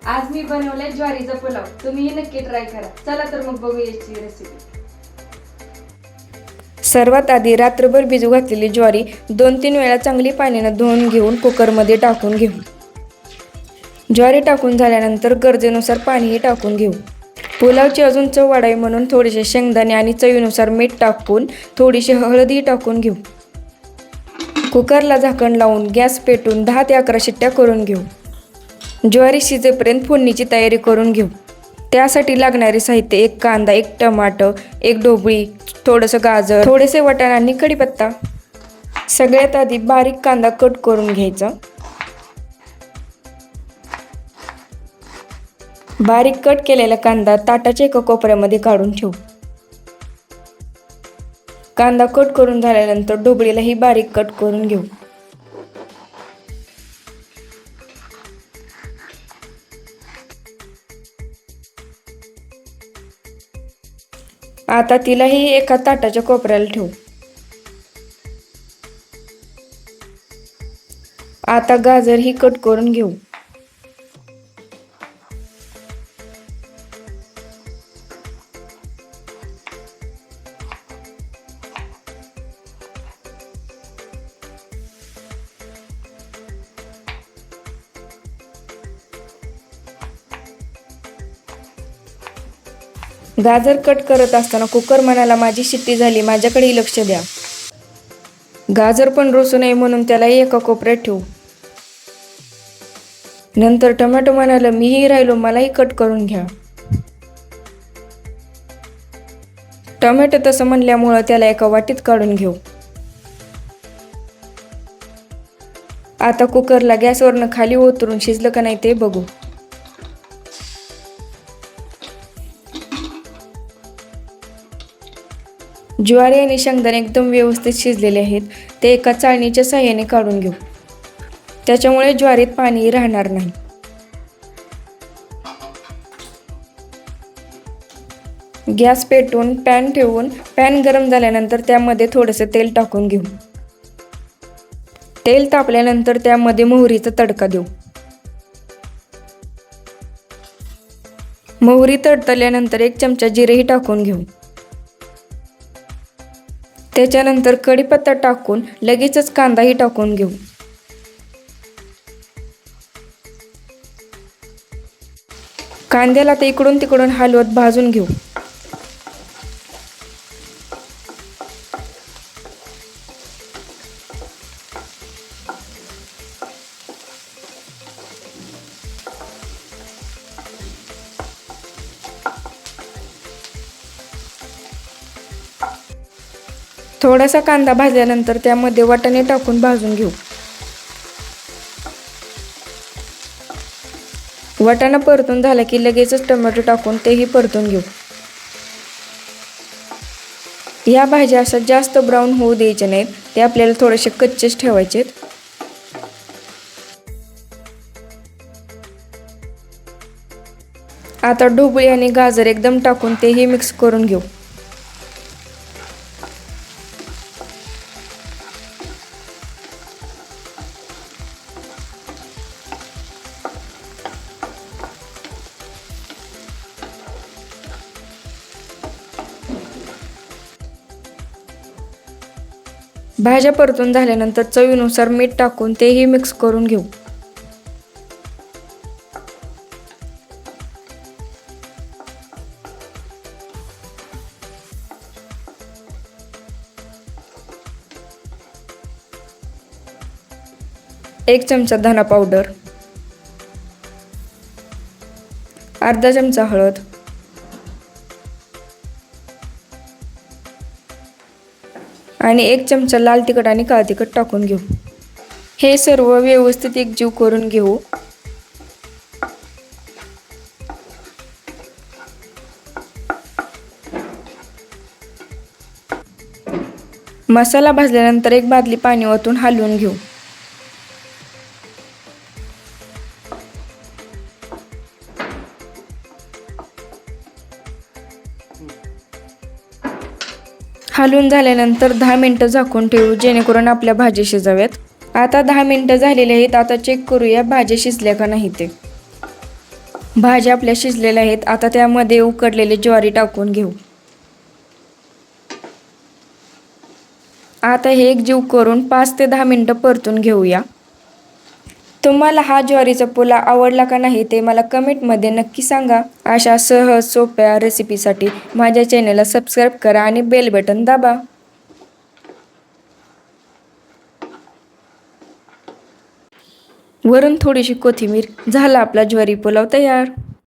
आज मी बनवलाय ज्वारीचा पुलाव. तुम्हीही नक्की ट्राय करा. चला तर मग बघूया याची रेसिपी. सर्वात आधी रात्रभर भिजू घातलेली ज्वारी 2-3 वेळा चांगली पाण्याने धुवून घेऊन कुकरमध्ये टाकून घेऊ. ज्वारी टाकून झाल्यानंतर गरजेनुसार पाणीही टाकून घेऊ. पुलावची अजून चव वाढावी म्हणून थोडेसे शेंगदाणे आणि चवीनुसार मीठ टाकून थोडीशी हळदही टाकून घेऊ. कुकरला झाकण लावून गॅस पेटवून 10 ते 11 शिट्ट्या करून घेऊ. ज्वारी शिजेपर्यंत फोडणीची तयारी करून घेऊ. त्यासाठी लागणारे साहित्य: 1 कांदा, 1 टमाटर, 1 ढोबळी, थोडंसं गाजर, थोडेसे वाटाणे आणि कढीपत्ता. सगळ्यात आधी बारीक कांदा कट करून घ्यायचा. बारीक कट केलेला कांदा ताटाच्या एका कोपऱ्यामध्ये काढून ठेवू. कांदा कट करून झाल्यानंतर ढोबळीलाही बारीक कट करून घेऊ. आता तिलाही एका ताटाच्या कोपऱ्याला ठेवू. आता गाजरही कट करून घेऊ. गाजर कट करत असताना कुकर म्हणाला, माझी शिट्टी झाली, माझ्याकडेही लक्ष द्या. गाजर पण रुसू नये म्हणून त्यालाही एका कोपऱ्यात ठेवू. नंतर टोमॅटो म्हणाला, मीही राहिलो, मलाही कट करून घ्या. टोमॅटो तसं म्हणल्यामुळं त्याला एका वाटीत काढून घेऊ. आता कुकरला गॅसवरनं खाली उतरून शिजलं का नाही ते बघू. ज्वारी आणि शेंगदाणे एकदम व्यवस्थित शिजलेले आहेत. ते एका चाळणीच्या साहाय्याने काढून घेऊ. त्याच्यामुळे ज्वारीत पाणी राहणार नाही. गॅस पेटवून पॅन ठेवून पॅन गरम झाल्यानंतर त्यामध्ये थोडंसं तेल टाकून घेऊ. तेल तापल्यानंतर त्यामध्ये मोहरीचा तडका देऊ. मोहरी तडतरल्यानंतर 1 चमचा जिरेही टाकून घेऊ. त्याच्यानंतर कढीपत्ता टाकून लगेचच कांदाही टाकून घेऊ. कांद्याला ते इकडून तिकडून हलवत भाजून घेऊ. थोडासा कांदा भाजल्यानंतर त्यामध्ये वाटाणे टाकून भाजून घेऊ. वाटाणा परतून झाला की लगेचच टोमॅटो टाकून तेही परतून घेऊ. या भाज्या अशा जास्त ब्राऊन होऊ द्यायच्या नाहीत, ते आपल्याला थोडेसे कच्चेच ठेवायचे. आता ढोबळी आणि गाजर एकदम टाकून तेही मिक्स करून घेऊ. भाज्या परतून झाल्यानंतर चवीनुसार मीठ टाकून तेही मिक्स करून घेऊ. एक चमचा धना पावडर, अर्धा चमचा हळद, आणि 1 चमचा लाल तिखट आणि काळं तिखट टाकून घेऊ. हे सर्व व्यवस्थित एकजीव करून घेऊ. मसाला भाजल्यानंतर 1 बादली पाणी ओतून हलवून घेऊ. हलवून झाल्यानंतर 10 मिनिटं झाकून ठेवू, जेणेकरून आपल्या भाज्या शिजाव्यात. आता 10 मिनिटं झालेली आहेत. आता चेक करूया भाज्या शिजल्या का नाही ते. भाज्या आपल्या शिजलेल्या आहेत. आता त्यामध्ये उकडलेली ज्वारी टाकून घेऊ. आता हे एकजीव करून 5 ते 10 मिनटं परतून घेऊया. तुम्हाला हा ज्वारीचा पुलाव आवडला का नाही ते मला कमेंटमध्ये नक्की सांगा. अशा सहज सोप्या रेसिपीसाठी माझ्या चॅनलला सबस्क्राईब करा आणि बेल बटन दाबा. वरून थोडीशी कोथिंबीर. झाला आपला ज्वारी पुलाव तयार.